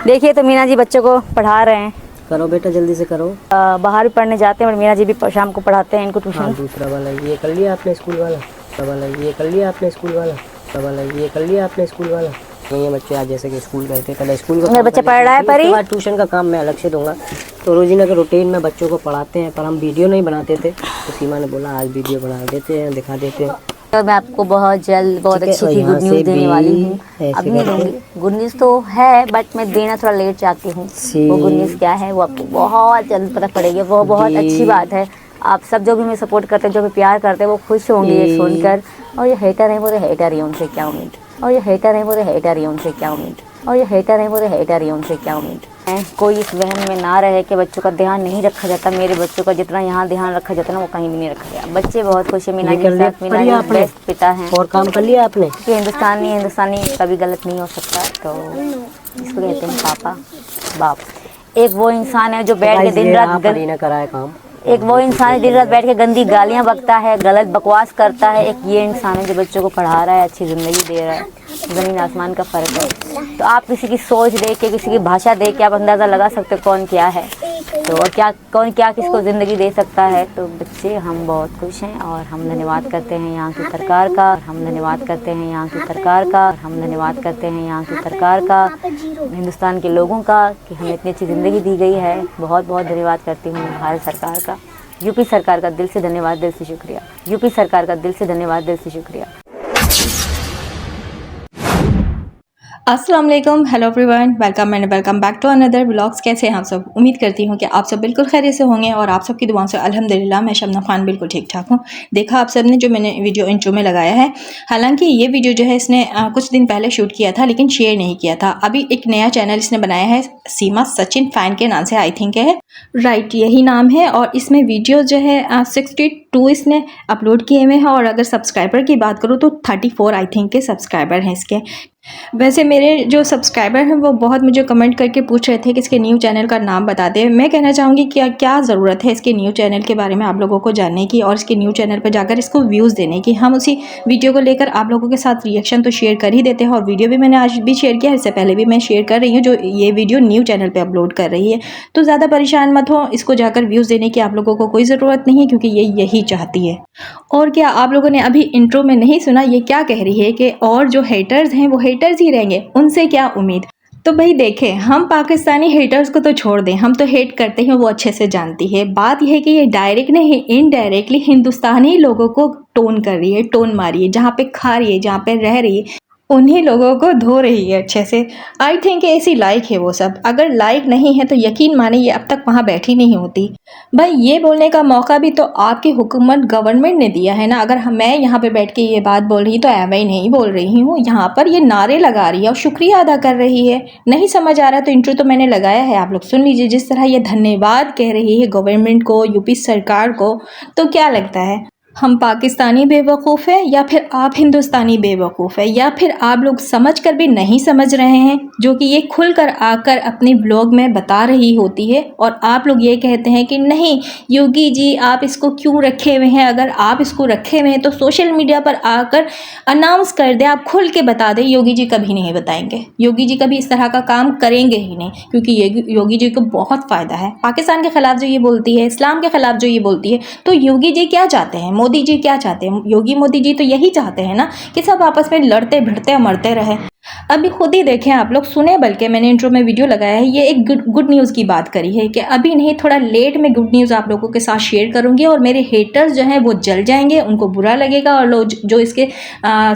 देखिए तो मीना जी बच्चों को पढ़ा रहे हैं। करो बेटा जल्दी से करो। बाहर भी पढ़ने जाते हैं और मीना जी भी शाम को पढ़ाते हैं इनको हाँ ट्यूशन। दूसरा वाला ये कर लिया आपने स्कूल वाला। ये कर लिया आपने स्कूल वाला। ये कर लिया आपने स्कूल वाला। ये बच्चे आज जैसे कि स्कूल गए थे, पहले स्कूल का मेरे बच्चे पढ़ रहा है उसके बाद ट्यूशन का काम मैं अलग से दूंगा। तो रोजीना के रूटीन में बच्चों को पढ़ाते हैं, पर हम वीडियो नहीं बनाते थे, तो सीमा ने बोला आज वीडियो बना देते हैं, दिखा देते हैं। तो मैं आपको बहुत जल्द बहुत अच्छी सी गुड न्यूज़ देने वाली हूँ। अब नहीं दूंगी, गुड न्यूज़ तो है बट मैं देना थोड़ा लेट चाहती हूँ। वो गुड न्यूज़ क्या है वो आपको बहुत जल्द पता पड़ेगी। वो बहुत अच्छी बात है। आप सब जो भी हमें सपोर्ट करते हैं, जो भी प्यार करते हैं, वो खुश होंगे ये सुनकर। और ये हेटर हैं वो तो हेटर ही, उनसे क्या उम्मीद। और ये हेटर हैं वो तो हेटर ही, उनसे क्या उम्मीद। और ये हेटर हैं वो तो हेटर ही, उनसे क्या उम्मीद। कोई इस वहम में ना रहे कि बच्चों का ध्यान नहीं रखा जाता। मेरे बच्चों का जितना यहाँ ध्यान रखा जाता है ना, वो कहीं भी नहीं रखा गया। बच्चे बहुत खुश है मीना जी के साथ। मीना जी बेस्ट पिता हैं। और काम कर लिया आपने कि हिंदुस्तानी कभी गलत नहीं हो सकता। तो इसको कहते हैं पापा बाप। एक वो इंसान है जो बैठ के दिन रात कराए काम। एक वो इंसान है दिन रात बैठ के गंदी गालियाँ बकता है, गलत बकवास करता है। एक ये इंसान है जो बच्चों को पढ़ा रहा है, अच्छी ज़िंदगी दे रहा है। ज़मीन आसमान का फ़र्क है। तो आप किसी की सोच देख के, किसी की भाषा देख के आप अंदाज़ा लगा सकते हो कौन क्या है। तो और क्या कौन क्या किसको ज़िंदगी दे सकता है। तो बच्चे हम बहुत खुश हैं और हम धन्यवाद करते हैं यहाँ की सरकार का। हम धन्यवाद करते हैं यहाँ की सरकार का। हम धन्यवाद करते हैं यहाँ की सरकार का, हिंदुस्तान के लोगों का, कि हमें इतनी अच्छी ज़िंदगी दी गई है। बहुत बहुत धन्यवाद करती हूँ भारत सरकार का, यूपी सरकार का दिल से धन्यवाद, दिल से शुक्रिया। यूपी सरकार का दिल से धन्यवाद, दिल से शुक्रिया। अस्सलाम वालेकुम, hello everyone, welcome and welcome back to another vlogs. कैसे हैं आप सब? उम्मीद करती हूँ कि आप सब बिल्कुल खैरियत से होंगे और आप सबकी दुआओं से अल्हम्दुलिल्लाह मैं शबनम खान बिल्कुल ठीक ठाक हूँ। देखा आप सब ने जो मैंने वीडियो इंट्रो में लगाया है, हालांकि ये वीडियो जो है इसने कुछ दिन पहले शूट किया था लेकिन शेयर नहीं किया था। अभी एक नया चैनल इसने बनाया है, सीमा सचिन फैन के नाम से आई थिंक है, राइट यही नाम है। और इसमें वीडियो जो है 62 इसने अपलोड किए हुए हैं। और अगर सब्सक्राइबर की बात करूँ तो 34 आई थिंक के सब्सक्राइबर हैं इसके। वैसे मेरे जो सब्सक्राइबर हैं वो बहुत मुझे कमेंट करके पूछ रहे थे कि इसके न्यू चैनल का नाम बता दें। मैं कहना चाहूँगी कि क्या ज़रूरत है इसके न्यू चैनल के बारे में आप लोगों को जानने की और इसके न्यू चैनल पर जाकर इसको व्यूज़ देने की। हम उसी वीडियो को लेकर आप लोगों के साथ रिएक्शन तो शेयर कर ही देते हैं और वीडियो भी मैंने आज भी शेयर किया, इससे पहले भी मैं शेयर कर रही हूँ जो ये वीडियो न्यू चैनल पर अपलोड कर रही है। तो ज़्यादा परेशान मत हो, इसको जाकर व्यूज़ देने की आप लोगों को कोई ज़रूरत नहीं है क्योंकि ये यही चाहती है। और क्या आप लोगों ने अभी इंट्रो में नहीं सुना ये क्या कह रही है कि और जो हेटर्स हैं वो हेटर्स ही रहेंगे, उनसे क्या उम्मीद। तो भाई देखें, हम पाकिस्तानी हेटर्स को तो छोड़ दें, हम तो हेट करते हैं वो अच्छे से जानती है। बात यह है कि ये डायरेक्ट नहीं इनडायरेक्टली हिंदुस्तानी लोगों को टोन कर रही है, टोन मारी है। जहाँ पे खा रही है, जहाँ पे रह रही है, उन्हीं लोगों को धो रही है अच्छे से। आई थिंक ऐसी लाइक है वो सब। अगर लाइक नहीं है तो यकीन माने ये अब तक वहाँ बैठी नहीं होती। भाई ये बोलने का मौका भी तो आपकी हुकूमत गवर्नमेंट ने दिया है ना। अगर मैं यहाँ पे बैठ के ये बात बोल रही तो मैं ही नहीं बोल रही हूँ, यहाँ पर ये नारे लगा रही है और शुक्रिया अदा कर रही है। नहीं समझ आ रहा तो इंट्रो तो मैंने लगाया है, आप लोग सुन लीजिए। जिस तरह ये धन्यवाद कह रही है गवर्नमेंट को, यूपी सरकार को, तो क्या लगता है हम पाकिस्तानी बेवकूफ़ हैं या फिर आप हिंदुस्तानी बेवकूफ़ है, या फिर आप लोग समझ कर भी नहीं समझ रहे हैं जो कि ये खुलकर आकर अपने ब्लॉग में बता रही होती है। और आप लोग ये कहते हैं कि नहीं योगी जी आप इसको क्यों रखे हुए हैं। अगर आप इसको रखे हुए हैं तो सोशल मीडिया पर आकर अनाउंस कर दे, आप खुल के बता दें। योगी जी कभी नहीं बताएंगे, योगी जी कभी इस तरह का काम करेंगे ही नहीं क्योंकि ये योगी जी को बहुत फ़ायदा है। पाकिस्तान के ख़िलाफ़ जो ये बोलती है, इस्लाम के ख़िलाफ़ जो ये बोलती है, तो योगी जी क्या चाहते हैं, मोदी जी क्या चाहते हैं? योगी मोदी जी तो यही चाहते हैं ना कि सब आपस में लड़ते भिड़ते और मरते रहे। अभी खुद ही देखें आप लोग, सुने, बल्कि मैंने इंट्रो में वीडियो लगाया है, ये एक गुड न्यूज़ की बात करी है कि अभी नहीं थोड़ा लेट में गुड न्यूज़ आप लोगों के साथ शेयर करूंगी और मेरे हेटर्स जो हैं वो जल जाएंगे, उनको बुरा लगेगा और लोग जो इसके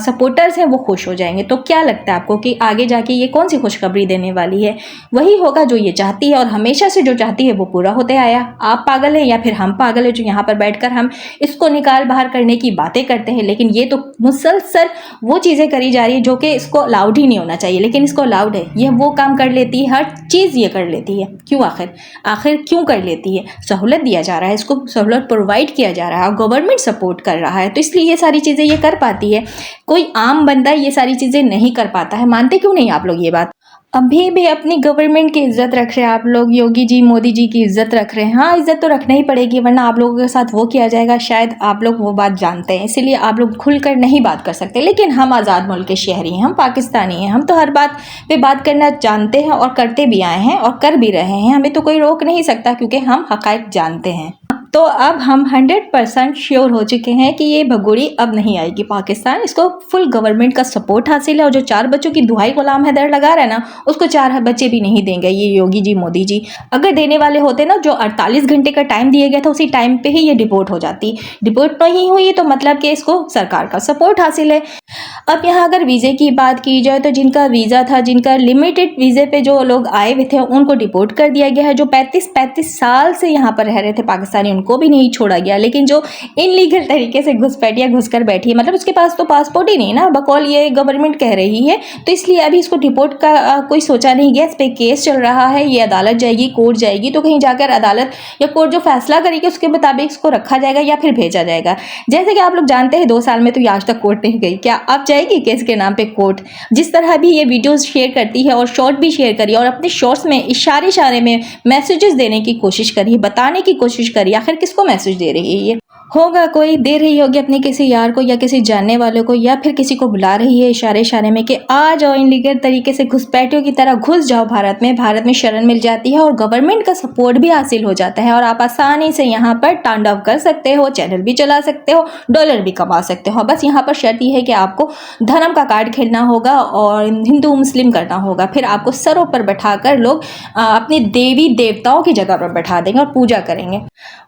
सपोर्टर्स हैं वो खुश हो जाएंगे। तो क्या लगता है आपको कि आगे जाके ये कौन सी खुशखबरी देने वाली है? वही होगा जो ये चाहती है और हमेशा से जो चाहती है वो पूरा होते आया। आप पागल हैं या फिर हम पागल हैं जो यहाँ पर बैठ कर हम इसको निकाल बाहर करने की बातें करते हैं, लेकिन ये तो मुसलसल वो चीज़ें करी जा रही है जो कि इसको अलाउड ही नहीं होना चाहिए, लेकिन इसको अलाउड है। यह वो काम कर लेती है, हर चीज़ ये कर लेती है। क्यों? आखिर क्यों कर लेती है? सहूलत दिया जा रहा है, इसको सहूलत प्रोवाइड किया जा रहा है और गवर्नमेंट सपोर्ट कर रहा है, तो इसलिए ये सारी चीज़ें ये कर पाती है। कोई आम बंदा ये सारी चीज़ें नहीं कर पाता है। मानते क्यों नहीं आप लोग ये बात? अभी भी अपनी गवर्नमेंट की इज्जत रख रहे हैं आप लोग, योगी जी मोदी जी की इज्जत रख रहे हैं। हाँ, इज्जत तो रखना ही पड़ेगी, वरना आप लोगों के साथ वो किया जाएगा, शायद आप लोग वो बात जानते हैं, इसीलिए आप लोग खुलकर नहीं बात कर सकते। लेकिन हम आज़ाद मुल्क के शहरी हैं, हम पाकिस्तानी हैं, हम तो हर बात पे बात करना जानते हैं और करते भी आए हैं और कर भी रहे हैं। हमें तो कोई रोक नहीं सकता क्योंकि हम हक़ाइक़ जानते हैं। तो अब हम 100% श्योर हो चुके हैं कि ये भगोड़ी अब नहीं आएगी पाकिस्तान। इसको फुल गवर्नमेंट का सपोर्ट हासिल है और जो 4 बच्चों की दुहाई गुलाम हैदर लगा रहा है ना, उसको 4 बच्चे भी नहीं देंगे ये योगी जी मोदी जी। अगर देने वाले होते ना, जो 48 घंटे का टाइम दिया गया था उसी टाइम पे ही ये डिपोर्ट हो जाती। डिपोर्ट नहीं हुई तो मतलब कि इसको सरकार का सपोर्ट हासिल है। अब यहाँ अगर वीज़े की बात की जाए तो जिनका वीज़ा था, जिनका लिमिटेड वीज़े पे जो लोग आए हुए थे उनको डिपोर्ट कर दिया गया है। जो 35 साल से यहाँ पर रह रहे थे पाकिस्तानी, उनको भी नहीं छोड़ा गया। लेकिन जो इनलीगल तरीके से घुसपैठिया घुसकर बैठी है, मतलब उसके पास तो पासपोर्ट ही नहीं ना, बकौल ये गवर्नमेंट कह रही है, तो इसलिए अभी इसको डिपोर्ट का कोई सोचा नहीं गया। इस पर केस चल रहा है, ये अदालत जाएगी, कोर्ट जाएगी, तो कहीं जाकर अदालत या कोर्ट जो फैसला करेगी उसके मुताबिक इसको रखा जाएगा या फिर भेजा जाएगा। जैसे कि आप लोग जानते हैं 2 साल में तो ये आज तक कोर्ट नहीं गई, क्या अब जाएगी केस के नाम पे कोर्ट? जिस तरह भी ये वीडियोस शेयर करती है और शॉर्ट भी शेयर करी और अपने शॉर्ट्स में इशारे में मैसेजेस देने की कोशिश करी, बताने की कोशिश करी, आखिर किसको मैसेज दे रही है ये? होगा कोई दे रही होगी अपने किसी यार को या किसी जानने वाले को, या फिर किसी को बुला रही है इशारे में कि आ जाओ, इनलीगल तरीके से घुसपैठियों की तरह घुस जाओ भारत में शरण मिल जाती है और गवर्नमेंट का सपोर्ट भी हासिल हो जाता है और आप आसानी से यहाँ पर तांडव कर सकते हो, चैनल भी चला सकते हो, डॉलर भी कमा सकते हो। बस यहाँ पर शर्त यह है कि आपको धर्म का कार्ड खेलना होगा और हिंदू मुस्लिम करना होगा, फिर आपको सरों पर बैठाकर लोग अपने देवी देवताओं की जगह पर बैठा देंगे और पूजा करेंगे।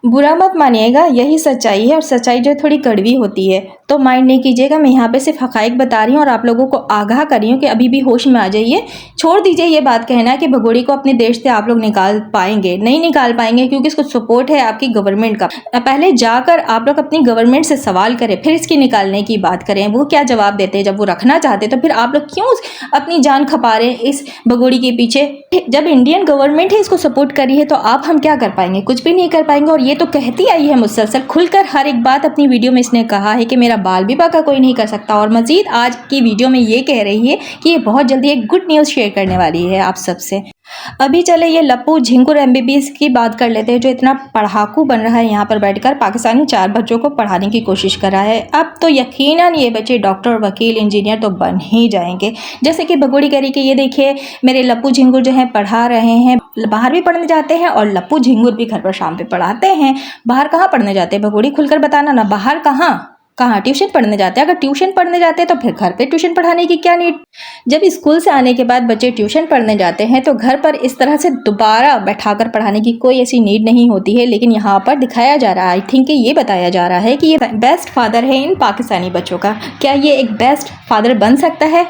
बुरा मत मानिएगा, यही सच्चाई है और सच्चाई जो थोड़ी कड़वी होती है, तो माइंड नहीं कीजिएगा। मैं यहाँ पे सिर्फ हक़ाइक़ बता रही हूँ और आप लोगों को आगाह कर रही हूँ कि अभी भी होश में आ जाइए। छोड़ दीजिए ये बात कहना कि भगोड़ी को अपने देश से आप लोग निकाल पाएंगे, नहीं निकाल पाएंगे, क्योंकि इसको सपोर्ट है आपकी गवर्नमेंट का। पहले जाकर आप लोग अपनी गवर्नमेंट से सवाल करें, फिर इसकी निकालने की बात करें। वो क्या जवाब देते हैं? जब वो रखना चाहते तो फिर आप लोग क्यों अपनी जान खपा रहे हैं इस भगोड़ी के पीछे? जब इंडियन गवर्नमेंट ही इसको सपोर्ट करी है तो आप हम क्या कर पाएंगे? कुछ भी नहीं कर पाएंगे। और ये तो कहती आई है मुसलसल खुलकर हर एक बात अपनी वीडियो में इसने कहा है कि मेरा बाल भी बाका कोई नहीं कर सकता, और मजीद आज की वीडियो में ये कह रही है कि ये बहुत जल्दी एक गुड न्यूज़ शेयर करने वाली है आप सबसे। अभी चले ये लप्पू झिंगुर MBBS की बात कर लेते हैं, जो इतना पढ़ाकू बन रहा है, यहाँ पर बैठकर पाकिस्तानी 4 बच्चों को पढ़ाने की कोशिश कर रहा है। अब तो यकीनन ये बच्चे डॉक्टर, वकील, इंजीनियर तो बन ही जाएंगे। जैसे कि भगोड़ी कह रही कि ये देखिए मेरे लप्पू झिंगुर जो है पढ़ा रहे हैं, बाहर भी पढ़ने जाते हैं और लप्पू झिंगुर भी घर पर शाम पे पढ़ाते हैं। बाहर कहाँ पढ़ने जाते हैं भगोड़ी? खुलकर बताना ना, बाहर कहाँ ट्यूशन पढ़ने जाते हैं? अगर ट्यूशन पढ़ने जाते हैं तो फिर घर पे ट्यूशन पढ़ाने की क्या नीड? जब स्कूल से आने के बाद बच्चे ट्यूशन पढ़ने जाते हैं तो घर पर इस तरह से दोबारा बैठाकर पढ़ाने की कोई ऐसी नीड नहीं होती है। लेकिन यहाँ पर दिखाया जा रहा है, आई थिंक ये बताया जा रहा है कि ये बेस्ट फादर है इन पाकिस्तानी बच्चों का। क्या ये एक बेस्ट फादर बन सकता है?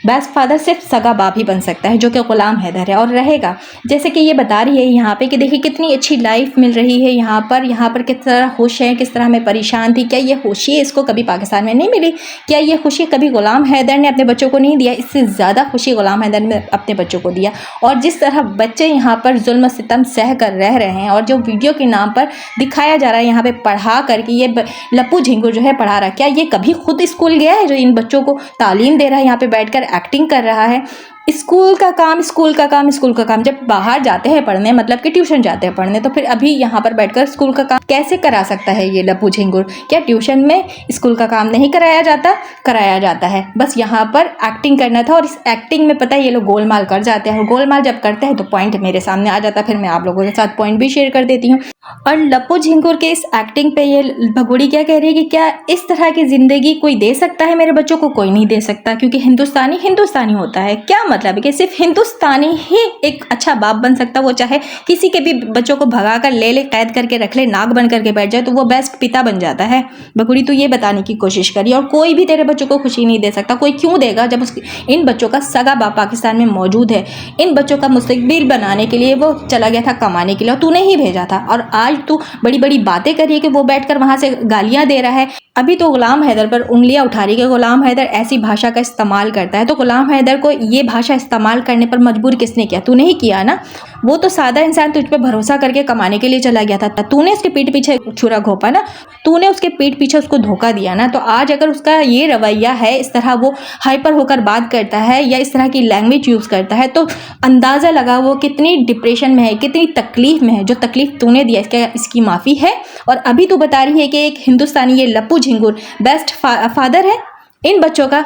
बेस्ट फादर सिर्फ सगा बाप ही बन सकता है, जो कि गुलाम हैदर है और रहेगा। जैसे कि ये बता रही है यहाँ पे कि देखिए कितनी अच्छी लाइफ मिल रही है यहाँ पर किस तरह खुश है, किस तरह मैं परेशान थी। क्या ये खुशी इसको कभी पाकिस्तान में नहीं मिली? क्या ये खुशी कभी गुलाम हैदर ने अपने बच्चों को नहीं दिया? इससे ज़्यादा खुशी गुलाम हैदर ने अपने बच्चों को दिया। और जिस तरह बच्चे यहाँ पर जुल्म सितम सह कर रह रहे हैं और जो वीडियो के नाम पर दिखाया जा रहा है यहाँ पे पढ़ा करके, ये लप्पू झिंगुर जो है पढ़ा रहा है, क्या ये कभी खुद स्कूल गया है जो इन बच्चों को तालीम दे रहा है, यहाँ पे बैठकर एक्टिंग कर रहा है? स्कूल का काम। जब बाहर जाते हैं पढ़ने, मतलब कि ट्यूशन जाते हैं पढ़ने, तो फिर अभी यहाँ पर बैठकर स्कूल का काम कैसे करा सकता है ये लप्पू झिंगुर? क्या ट्यूशन में स्कूल का काम नहीं कराया जाता? कराया जाता है, बस यहाँ पर एक्टिंग करना था। और इस एक्टिंग में पता है ये लोग गोलमाल कर जाते हैं, और गोलमाल जब करते हैं तो पॉइंट मेरे सामने आ जाता है, फिर मैं आप लोगों के साथ पॉइंट भी शेयर कर देती हूँ। और लप्पू झिंगुर के इस एक्टिंग पे ये भगोड़ी क्या कह रही है कि क्या इस तरह की ज़िंदगी कोई दे सकता है मेरे बच्चों को? कोई नहीं दे सकता, क्योंकि हिंदुस्तानी होता है। क्या मतलब है कि सिर्फ हिंदुस्तानी ही एक अच्छा बाप बन सकता? वो चाहे किसी के भी बच्चों को भगा कर ले कैद करके रख ले, नाग बन करके बैठ जाए, तो वो बेस्ट पिता बन जाता है। भगोड़ी तो ये बताने की कोशिश करी। और कोई भी तेरे बच्चों को खुशी नहीं दे सकता। कोई क्यों देगा जब इन बच्चों का सगा बाप पाकिस्तान में मौजूद है? इन बच्चों का मुस्तकबिल बनाने के लिए वो चला गया था कमाने के लिए, और तूने ही भेजा था। और आज तू बड़ी बड़ी बातें करी है कि वो बैठकर वहां से गालियां दे रहा है। अभी तो गुलाम हैदर पर उंगलियां उठा रही है कि गुलाम हैदर ऐसी भाषा का इस्तेमाल करता है, तो गुलाम हैदर को ये भाषा भाषा इस्तेमाल करने पर मजबूर किसने किया? तूने ही किया ना। वो तो सादा इंसान तुझ पे भरोसा करके कमाने के लिए चला गया था, तूने उसके पीठ पीछे छुरा घोंपा ना, तूने उसके पीठ पीछे उसको धोखा दिया ना। तो आज अगर उसका ये रवैया है, इस तरह वो हाइपर होकर बात करता है या इस तरह की लैंग्वेज यूज़ करता है, तो अंदाज़ा लगा वो कितनी डिप्रेशन में है, कितनी तकलीफ़ में है। जो तकलीफ़ तूने दिया इसकी माफ़ी है। और अभी तू बता रही है कि एक हिंदुस्तानी ये लप्पू झिंगुर बेस्ट फादर है इन बच्चों का।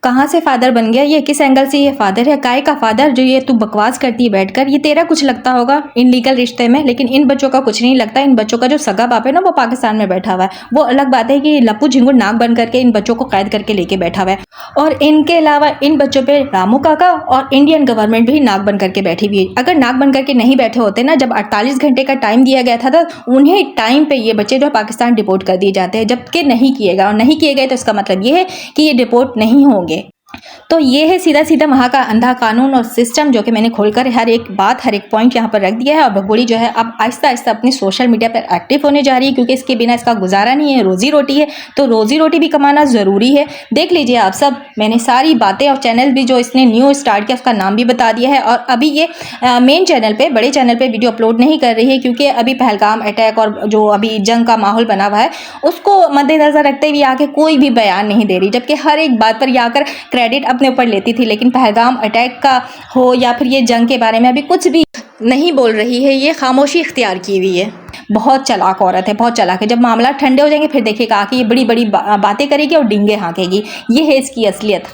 कहाँ से फादर बन गया ये? किस एंगल से ये फादर है? काय का फादर जो ये तू बकवास करती है बैठकर? ये तेरा कुछ लगता होगा इन लीगल रिश्ते में, लेकिन इन बच्चों का कुछ नहीं लगता। इन बच्चों का जो सगा बाप है ना, वो पाकिस्तान में बैठा हुआ है। वो अलग बात है कि लप्पू झिंगुर नाक बन करके इन बच्चों को कैद करके लेके बैठा हुआ है। और इनके अलावा इन बच्चों पे रामू काका और इंडियन गवर्नमेंट भी नाक बन करके बैठी हुई है। अगर नाक बन करके नहीं बैठे होते ना, जब 48 घंटे का टाइम दिया गया था, उन्हें टाइम पे ये बच्चे जो पाकिस्तान डिपोर्ट कर दिए जाते हैं, जबकि नहीं किए गए। और नहीं किए गए तो इसका मतलब ये है कि ये डिपोर्ट नहीं होंगे। तो ये है सीधा सीधा वहाँ का अंधा कानून और सिस्टम, जो कि मैंने खोलकर हर एक बात, हर एक पॉइंट यहाँ पर रख दिया है। और भगोड़ी जो है अब आहिस्ता आहिस्ता अपनी सोशल मीडिया पर एक्टिव होने जा रही है, क्योंकि इसके बिना इसका गुजारा नहीं है। रोजी रोटी है, तो रोजी रोटी भी कमाना ज़रूरी है। देख लीजिए आप सब, मैंने सारी बातें और चैनल भी जो इसने न्यू स्टार्ट किया उसका नाम भी बता दिया है। और अभी ये मेन चैनल पे, बड़े चैनल पे वीडियो अपलोड नहीं कर रही है, क्योंकि अभी पहलगाम अटैक और जो अभी जंग का माहौल बना हुआ है उसको मद्देनज़र रखते हुए आके कोई भी बयान नहीं दे रही, जबकि हर एक बात पर ये आकर क्रेडिट अपने ऊपर लेती थी। लेकिन पहलगाम अटैक का हो या फिर ये जंग के बारे में अभी कुछ भी नहीं बोल रही है। ये खामोशी इख्तियार की हुई है। बहुत चालाक औरत है, बहुत चालाक है। जब मामला ठंडे हो जाएंगे फिर देखिएगा कि ये बड़ी बड़ी बातें करेगी और डींगे हाँकेगी। ये है इसकी असलियत।